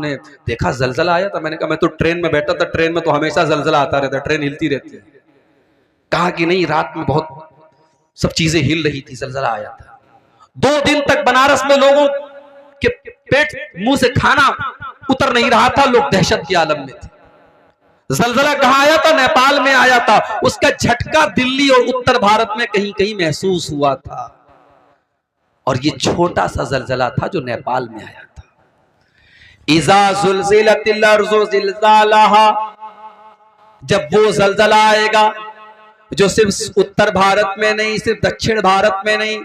ने देखा जलजला आया था। मैंने कहा मैं तो ट्रेन में बैठा था, ट्रेन में तो हमेशा जलजला आता रहता है, ट्रेन हिलती रहती है। कहा कि नहीं, रात में बहुत सब चीजें हिल रही थी, जलजला आया था। 2 दिन तक बनारस में लोगों के पेट मुंह से खाना उतर नहीं रहा था, लोग दहशत के आलम में थे। जलजला कहां आया था? नेपाल में आया था। उसका झटका दिल्ली और उत्तर भारत में कहीं कहीं महसूस हुआ था, और ये छोटा सा जलजला था जो नेपाल में आया था। इज़ा ज़ुलज़िलतिल अर्ज़ु ज़िलज़ालहा, जब वो जलजला आएगा जो सिर्फ उत्तर भारत में नहीं, सिर्फ दक्षिण भारत में नहीं,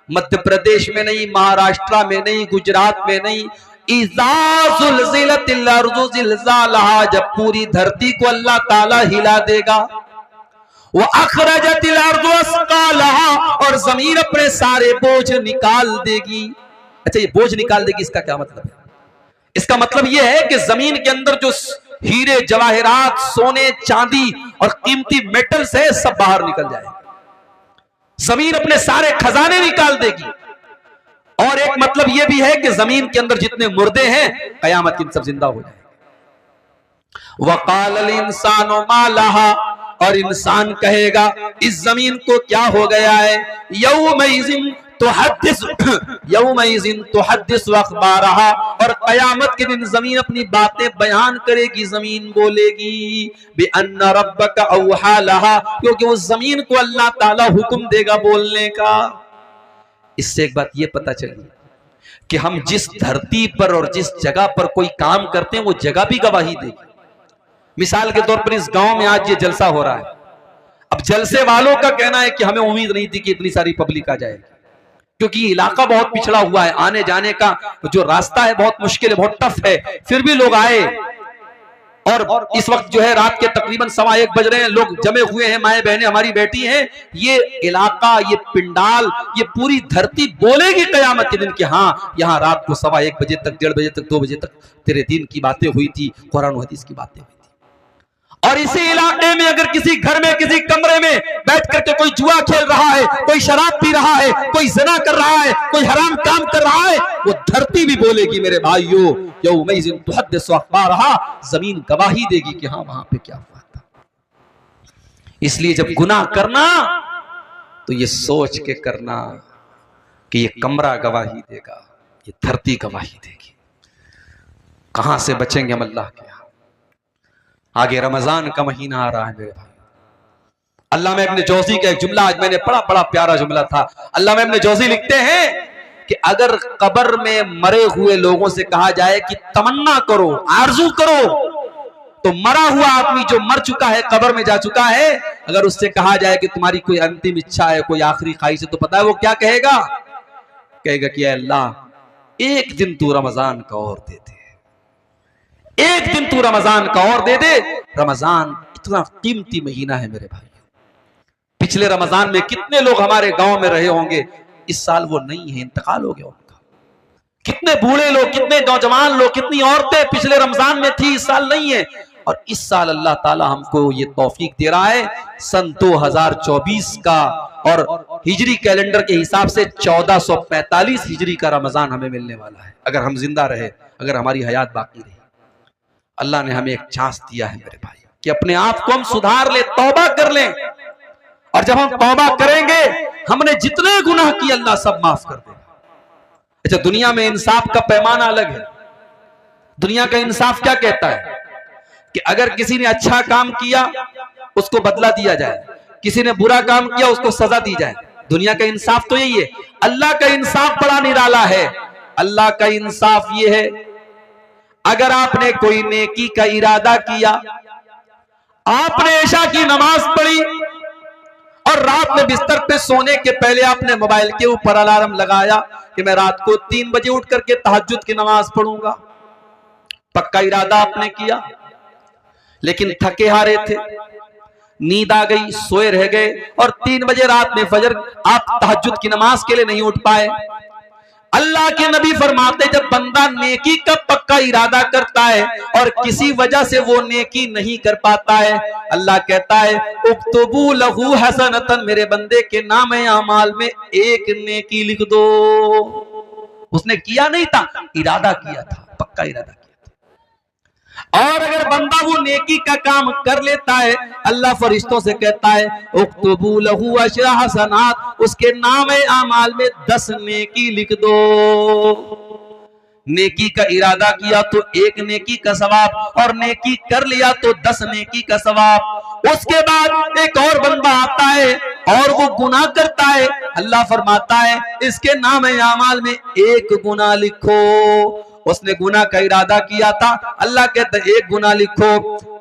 मध्य प्रदेश में नहीं, महाराष्ट्र में नहीं, गुजरात में नहीं, इज़ा ज़ुलज़िलतिल अर्ज़ु ज़िलज़ालहा, जब पूरी धरती को अल्लाह ताला हिला देगा। वो अखरजतिल अर्ज़ु अस्क़ालहा, और जमीन अपने सारे बोझ निकाल देगी। अच्छा, ये बोझ निकाल देगी, इसका क्या मतलब है? इसका मतलब यह है कि जमीन के अंदर जो हीरे जवाहरात, सोने चांदी और कीमती मेटल्स है, सब बाहर निकल जाएगा। जमीन अपने सारे खजाने निकाल देगी। और एक मतलब यह भी है कि जमीन के अंदर जितने मुर्दे हैं, कयामत दिन सब जिंदा हो जाएंगे। वक़ालल इंसानु मा लहा, और इंसान कहेगा इस जमीन को क्या हो गया है। यौमइज़िन तुहद्दिस अख़बारहा, और कयामत के दिन जमीन अपनी बातें बयान करेगी, जमीन बोलेगी बिअन्ना रब्बका औहा लहा, क्योंकि उस जमीन को अल्लाह ताला हुक्म देगा बोलने का। इससे एक बात ये पता चली कि हम जिस धरती पर और जिस जगह पर कोई काम करते हैं, वो जगह भी गवाही देगी। मिसाल के तौर पर इस गांव में आज ये जलसा हो रहा है। अब जलसे वालों का कहना है कि हमें उम्मीद नहीं थी कि इतनी सारी पब्लिक आ जाएगी, क्योंकि ये इलाका बहुत पिछड़ा हुआ है, आने जाने का जो रास्ता है बहुत मुश्किल है, बहुत टफ है। फिर भी लोग आए, और इस वक्त जो है रात के तकरीबन 1:15 बज रहे हैं, लोग जमे हुए हैं, माए बहनें हमारी बैठी हैं। ये इलाका, ये पिंडाल, ये पूरी धरती बोलेगी कयामत के दिन कि हाँ, यहाँ रात को 1:15 बजे तक, 1:30 बजे तक, 2 बजे तक तेरे दिन की बातें हुई थी, कुरान हदीस की बातें हुई थी। और इसी इलाके में अगर किसी घर में, किसी कमरे में बैठ करके कोई जुआ खेल रहा है, कोई शराब पी रहा है, कोई ज़िना कर रहा है, कोई हराम काम कर रहा है, वो धरती भी बोलेगी मेरे भाइयों, यौमइज़िन तुहद्दिसु अख़बारहा, जमीन गवाही देगी कि हाँ, वहां पे क्या हुआ था। इसलिए जब गुनाह करना तो ये सोच के करना कि ये कमरा गवाही देगा, ये धरती गवाही देगी। कहां से बचेंगे हम अल्लाह के? आगे रमजान का महीना आ रहा है मेरे भाई। अल्लामा इब्न जौज़ी का एक जुमला आज मैंने पढ़ा, बड़ा प्यारा जुमला था। अल्लामा इब्न जौज़ी लिखते हैं कि अगर कब्र में मरे हुए लोगों से कहा जाए कि तमन्ना करो, आरज़ू करो, तो मरा हुआ आदमी जो मर चुका है, कब्र में जा चुका है, अगर उससे कहा जाए कि तुम्हारी कोई अंतिम इच्छा है, कोई आखिरी ख्वाहिश है, तो पता है वो क्या कहेगा? कहेगा कि अल्लाह एक दिन तू रमजान का और दे दे, एक दिन तू रमजान का और दे दे। रमजान इतना कीमती महीना है मेरे भाई। पिछले रमजान में कितने लोग हमारे गांव में रहे होंगे, इस साल वो नहीं है, इंतकाल हो गया उनका। कितने बूढ़े लोग, कितने नौजवान लोग, कितनी औरतें पिछले रमजान में थी, इस साल नहीं है। और इस साल अल्लाह ताला हमको ये तौफीक दे रहा है, सन 2024 का और हिजरी कैलेंडर के हिसाब से 1445 हिजरी का रमजान हमें मिलने वाला है, अगर हम जिंदा रहे, अगर हमारी हयात बाकी रही। अल्लाह ने हमें एक चांस दिया है मेरे भाई कि अपने आप को हम सुधार ले, तौबा कर लें। और जब हम तौबा करेंगे, हमने जितने गुनाह किए अल्लाह सब माफ कर देगा। अच्छा, दुनिया में इंसाफ का पैमाना अलग है। दुनिया का इंसाफ क्या कहता है कि अगर किसी ने अच्छा काम किया उसको बदला दिया जाए, किसी ने बुरा काम किया उसको सजा दी जाए। दुनिया का इंसाफ तो यही है। अल्लाह का इंसाफ बड़ा निराला है। अल्लाह का इंसाफ ये है, अगर आपने कोई नेकी का इरादा किया, आपने इशा की नमाज पढ़ी और रात में बिस्तर पे सोने के पहले आपने मोबाइल के ऊपर अलार्म लगाया कि मैं रात को 3 बजे उठ करके तहज्जुद की नमाज पढ़ूंगा, पक्का इरादा आपने किया, लेकिन थके हारे थे, नींद आ गई, सोए रह गए, और 3 बजे रात में फजर आप तहज्जुद की नमाज के लिए नहीं उठ पाए। अल्लाह के नबी फरमाते, जब बंदा नेकी का पक्का इरादा करता है और किसी वजह से वो नेकी नहीं कर पाता है, अल्लाह कहता है उक्तुबू लहू हसनतन, मेरे बंदे के नाम अमाल में एक नेकी लिख दो। उसने किया नहीं था, इरादा किया था, पक्का इरादा किया था। और अगर बंदा वो नेकी का काम कर लेता है, अल्लाह फरिश्तों से कहता है उक्तबू लहू अशरा हसनात, उसके नाम आमाल में 10 नेकी लिख दो। नेकी का इरादा किया तो 1 नेकी का सवाब, और नेकी कर लिया तो 10 नेकी का सवाब। उसके बाद एक और बंदा आता है और वो गुनाह करता है, अल्लाह फरमाता है इसके नाम आमाल में 1 गुनाह लिखो। उसने गुनाह का इरादा किया था, अल्लाह कहता है 1 गुनाह लिखो।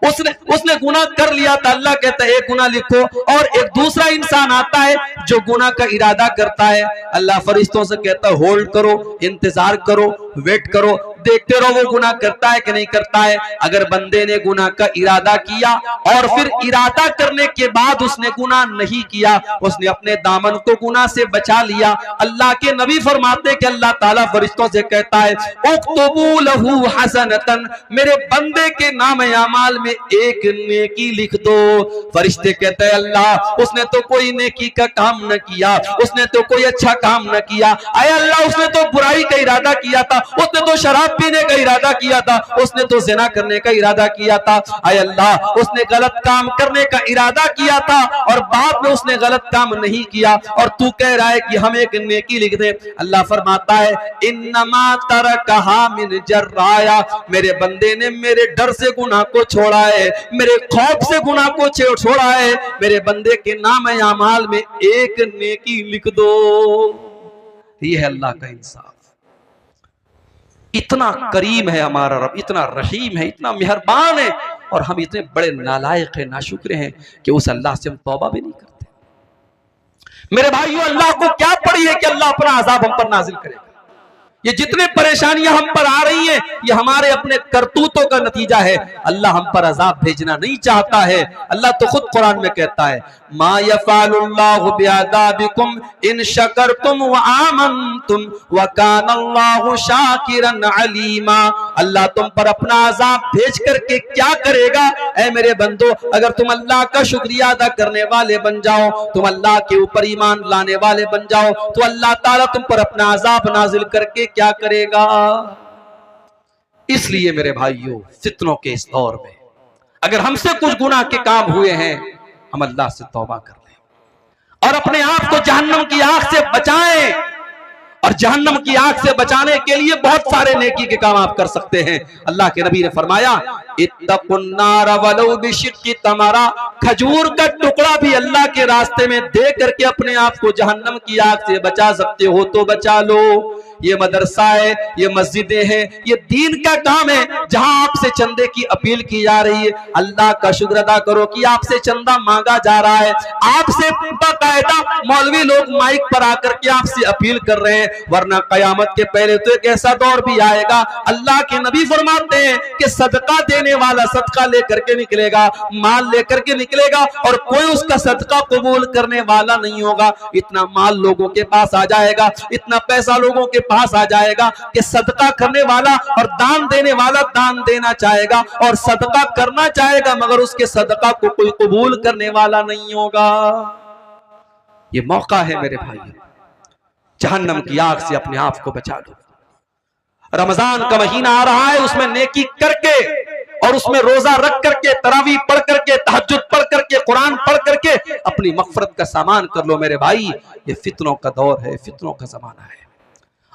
उसने गुनाह कर लिया था, अल्लाह कहता है 1 गुनाह लिखो। और एक दूसरा इंसान आता है जो गुनाह का इरादा करता है, अल्लाह फरिश्तों से कहता है होल्ड करो, इंतजार करो, वेट करो, देखते रहो वो गुनाह करता है कि नहीं करता है। अगर बंदे ने गुनाह का इरादा किया और फिर इरादा करने के बाद उसने गुनाह नहीं किया, उसने अपने दामन को गुनाह से बचा लिया, अल्लाह के नबी फरमाते हैं कि अल्लाह ताला फरिश्तों से कहता है उक्तबू लहू हसनतन, मेरे बंदे के नाम आमाल में 1 नेकी लिख दो। फरिश्ते कहते हैं अल्लाह उसने तो कोई नेकी का काम न किया, उसने तो कोई अच्छा काम न किया। अरे अल्लाह उसने तो बुराई का इरादा किया था, उसने तो शराब पीने का इरादा किया था, उसने तो ज़िना करने का इरादा किया था। अरे अल्लाह उसने गलत काम करने का इरादा किया था और बाद में उसने गलत काम नहीं किया, और तू कह रहा है कि हम 1 नेकी लिख दे। अल्लाह फरमाता है इन्नमा तरकहा मिन जर्राया, मेरे बंदे ने मेरे डर से गुनाह को छोड़ा है, मेरे खौफ से गुनाह को छोड़ा है, मेरे बंदे के नाम आमाल में 1 नेकी लिख दो। ये है अल्लाह का इंसाफ। इतना करीम है हमारा रब, इतना रहीम है, इतना मेहरबान है, और हम इतने बड़े नालायक हैं, नाशुक्र हैं कि उस अल्लाह से हम तौबा भी नहीं करते। मेरे भाइयों, अल्लाह को क्या पड़ी है कि अल्लाह अपना अजाब हम पर नाजिल करेगा। ये जितने परेशानियां हम पर आ रही हैं, ये हमारे अपने करतूतों का नतीजा है। अल्लाह हम पर अजाब भेजना नहीं चाहता है। अल्लाह तो खुद कुरान में कहता है मा यफ़अलुल्लाहु बिअज़ाबिकुम इन शकरतुम व आमनतुम व कानल्लाहु शाकिरन अलीमा। अल्लाह तुम पर अपना अजाब भेज करके क्या करेगा? ऐ मेरे बंदो, अगर तुम अल्लाह का शुक्रिया अदा करने वाले बन जाओ, तुम अल्लाह के ऊपर ईमान लाने वाले बन जाओ, तो अल्लाह ताला तुम पर अपना अजाब नाजिल करके क्या करेगा। इसलिए मेरे भाइयों, फितनों के इस दौर में अगर हमसे कुछ गुनाह के काम हुए हैं, हम अल्लाह से तौबा कर लें और अपने आप को जहन्नम की आग से बचाएं। और जहन्नम की आग से बचाने के लिए बहुत सारे नेकी के काम आप कर सकते हैं। अल्लाह के नबी ने फरमाया इत्तकुन्नार वलौ बिशिक्की तमरा, खजूर का टुकड़ा भी अल्लाह के रास्ते में दे करके अपने आप को जहन्नम की आग से बचा सकते हो तो बचा लो। ये मदरसा है, ये मस्जिदें हैं, ये दीन का काम है जहां आपसे चंदे की अपील की जा रही है। अल्लाह का शुक्र अदा करो कि आपसे चंदा मांगा जा रहा है, आपसे बाकायदा मौलवी लोग माइक पर आकर के आपसे अपील कर रहे हैं। वरना कयामत के पहले तो एक ऐसा दौर भी आएगा, अल्लाह के नबी फरमाते हैं कि सदका देने वाला सदका लेकर के निकलेगा, माल लेकर के निकलेगा, और कोई उसका सदका कबूल करने वाला नहीं होगा। इतना माल लोगों के पास आ जाएगा, इतना पैसा लोगों के पास आ जाएगा कि सदका करने वाला और दान देने वाला दान देना चाहेगा और सदका करना चाहेगा, मगर उसके सदका को कोई कबूल करने वाला नहीं होगा। ये मौका है मेरे भाई, जहन्नम की आग से अपने आप को बचा लो। रमजान का महीना आ रहा है, उसमें नेकी करके और उसमें रोजा रख करके, तरावी पढ़ करके, तहज्जुद पढ़ करके, कुरान पढ़ करके अपनी मग़फ़िरत का सामान कर लो मेरे भाई। ये फितनों का दौर है, फितनों का जमाना है,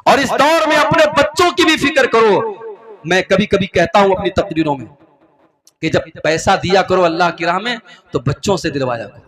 और इस दौर में अपने बच्चों की भी फिक्र करो। मैं कभी कभी कहता हूं अपनी तकरीरों में कि जब पैसा दिया करो अल्लाह की राह में, तो बच्चों से दिलवाया करो।